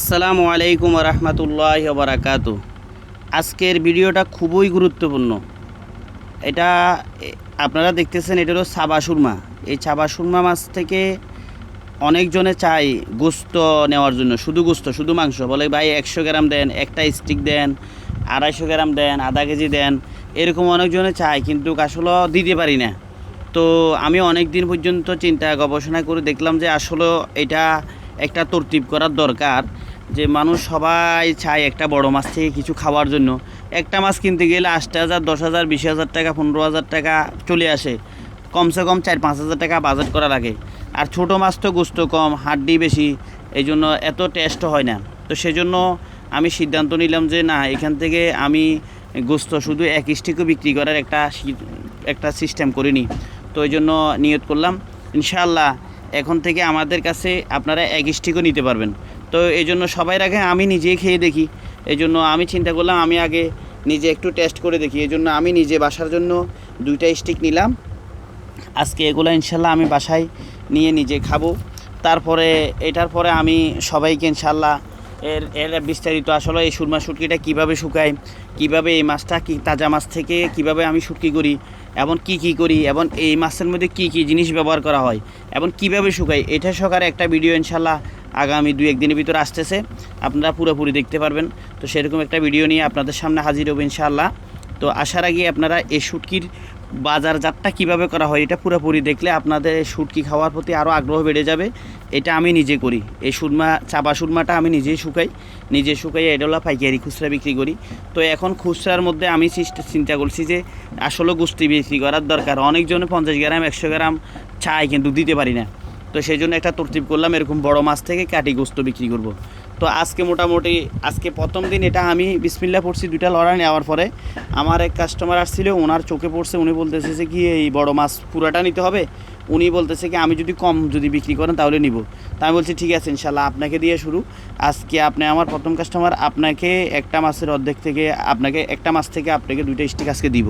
আসসালামু আলাইকুম রহমতুল্লাহ বারাকাতু। আজকের ভিডিওটা খুবই গুরুত্বপূর্ণ। এটা আপনারা দেখতেছেন, এটা হলো সাবা সুরমা। এই সাবা সুরমা মাছ থেকে অনেকজনে চাই গোস্ত নেওয়ার জন্য, শুধু গোস্ত, শুধু মাংস। বলে ভাই 100 গ্রাম দেন, একটা স্টিক দেন, 250 গ্রাম দেন, আধা কেজি দেন, এরকম অনেকজনে চায়, কিন্তু আসলে দিতে পারি না। তো আমি অনেক দিন পর্যন্ত চিন্তা গবেষণা করে দেখলাম যে আসলে এটা একটা তরতিব করার দরকার। যে মানুষ সবাই চায় একটা বড় মাছ থেকে কিছু খাওয়ার জন্য। একটা মাছ কিনতে গেলে 8,000, 10,000, 20,000 টাকা, 15,000 টাকা চলে আসে। কমসে কম 4-5 হাজার টাকা বাজেট করা লাগে। আর ছোটো মাছ তো গোস্ত কম, হাড্ডি বেশি, এই জন্য এত টেস্ট হয় না। তো সেজন্য আমি সিদ্ধান্ত নিলাম যে না, এখান থেকে আমি গোস্ত শুধু এক স্টিকও বিক্রি করার একটা সিস্টেম করিনি। তো এই জন্য নিয়ত করলাম ইনশাআল্লাহ এখন থেকে আমাদের কাছে আপনারা এক স্টিকও নিতে পারবেন। তো এই জন্য সবাই আগে আমি নিজেই খেয়ে দেখি। এই জন্য আমি চিন্তা করলাম আমি আগে নিজে একটু টেস্ট করে দেখি। এই জন্য আমি নিজে বাসার জন্য 2টা স্টিক নিলাম। আজকে এগুলো ইনশাল্লাহ আমি বাসায় নিয়ে নিজে খাবো। তারপরে এটার পরে আমি সবাইকে ইনশাল্লাহ এর বিস্তারিত আসলে এই সুরমা শুটকিটা কীভাবে শুকাই, কীভাবে এই মাছটা তাজা মাছ থেকে কীভাবে আমি শুটকি করি, এবং কি করি, এবং এই মাছের মধ্যে কি জিনিস ব্যবহার করা হয়, এবং কীভাবে শুকাই, এটা সকারে একটা ভিডিও ইনশাল্লাহ আগামী 2-1 দিনের ভিতরে আসতেছে। আপনারা পুরোপুরি দেখতে পারবেন। তো সেরকম একটা ভিডিও নিয়ে আপনাদের সামনে হাজির হবো ইনশাআল্লাহ। তো আসার আগে আপনারা এই শুটকির বাজারজাতটা কীভাবে করা হয় এটা পুরোপুরি দেখলে আপনাদের শুটকি খাওয়ার প্রতি আরও আগ্রহ বেড়ে যাবে। এটা আমি নিজে করি। এই চাবা সুরমাটা আমি নিজে শুকাই এটা হলো পাইকারি খুচরা বিক্রি করি। তো এখন খুচরার মধ্যে আমি চিন্তা করছি যে আসলে গোস্তি বিক্রি করার দরকার। অনেকজনে 50 গ্রাম 100 গ্রাম চায়, কিন্তু দিতে পারি না। তো সেই জন্য একটা তরতিব করলাম, এরকম বড় মাছ থেকে কাটি গোস্ত বিক্রি করব। তো আজকে মোটামুটি প্রথম দিন এটা আমি বিসমিল্লাহ পড়ছি। 2টা লড়াই নেওয়ার পরে আমার এক কাস্টমার আসছিল, ওনার চোখে পড়ছে। উনি বলতেছে যে কি এই বড় মাছ পুরাটা নিতে হবে। উনি বলতেছে কি আমি যদি কম বিক্রি করেন তাহলে নিব। তা আমি বলছি ঠিক আছে ইনশাল্লাহ, আপনাকে দিয়ে শুরু। আজকে আপনি আমার প্রথম কাস্টমার, আপনাকে একটা মাছের অর্ধেক থেকে একটা মাছ থেকে আপনাকে 2টা স্টিক আজকে দিব।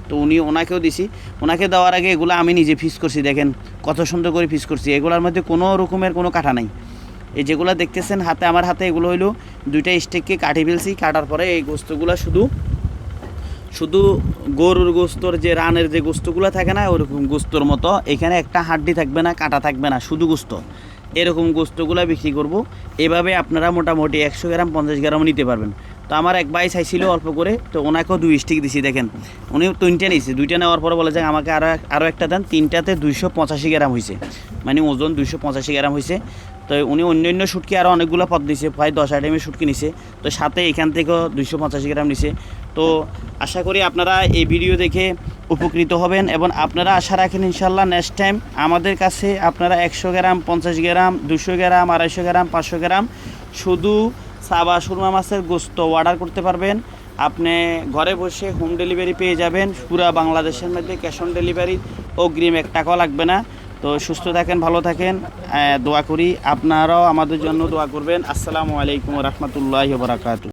তো ওনাকেও দিছি। ওনাকে দেওয়ার আগে এগুলো আমি নিজে ফিস করছি। দেখেন কত সুন্দর করে ফিস করছি। এগুলোর মধ্যে কোনো রকমের কোনো কাটা নাই। এই যেগুলো দেখতেছেন আমার হাতে, এগুলো হইলো 2টা স্টিককে কাটি ফেলছি। কাটার পরে এই গোস্তগুলো শুধু গরুর গোস্তর যে রানের যে গোস্তগুলো থাকে না, ওরকম গোস্তর মতো। এখানে একটা হাড্ডি থাকবে না, কাটা থাকবে না, শুধু গোস্ত। এরকম গোস্তগুলো বিক্রি করব। এভাবে আপনারা মোটামুটি 100 গ্রাম 50 গ্রাম নিতে পারবেন। তো আমার এক ভাই চাইছিল অল্প করে, তো ওনাকেও 2 স্টিক দিছি। দেখেন উনি 3টা নিয়েছে। 2টা নেওয়ার পরে বলে যে আমাকে আরও একটা দেন। 3টাতে 285 গ্রাম হয়েছে, মানে ওজন 285 গ্রাম হয়েছে। তো উনি অন্যান্য শুটকি আরও অনেকগুলো পদ দিয়েছে, প্রায় 10 আইটেমের শুটকি নিছে। তো সাথে এখান থেকেও 285 গ্রাম নিছে। তো আশা করি আপনারা এই ভিডিও দেখে উপকৃত হবেন, এবং আপনারা আশা রাখেন ইনশাল্লাহ নেক্সট টাইম আমাদের কাছে আপনারা 100 গ্রাম 50 গ্রাম 200 গ্রাম 250 গ্রাম 500 গ্রাম শুধু সাবা সুরমা মাছের গোস্ত অর্ডার করতে পারবেন। আপনি ঘরে বসে হোম ডেলিভারি পেয়ে যাবেন পুরা বাংলাদেশের মধ্যে। ক্যাশ অন ডেলিভারি, অগ্রিম 1 টাকাও লাগবে না। তো সুস্থ থাকেন, ভালো থাকেন, দোয়া করি। আপনারাও আমাদের জন্য দোয়া করবেন। আসসালামু আলাইকুম রহমতুল্লাহি ওয়া বারাকাতুহু।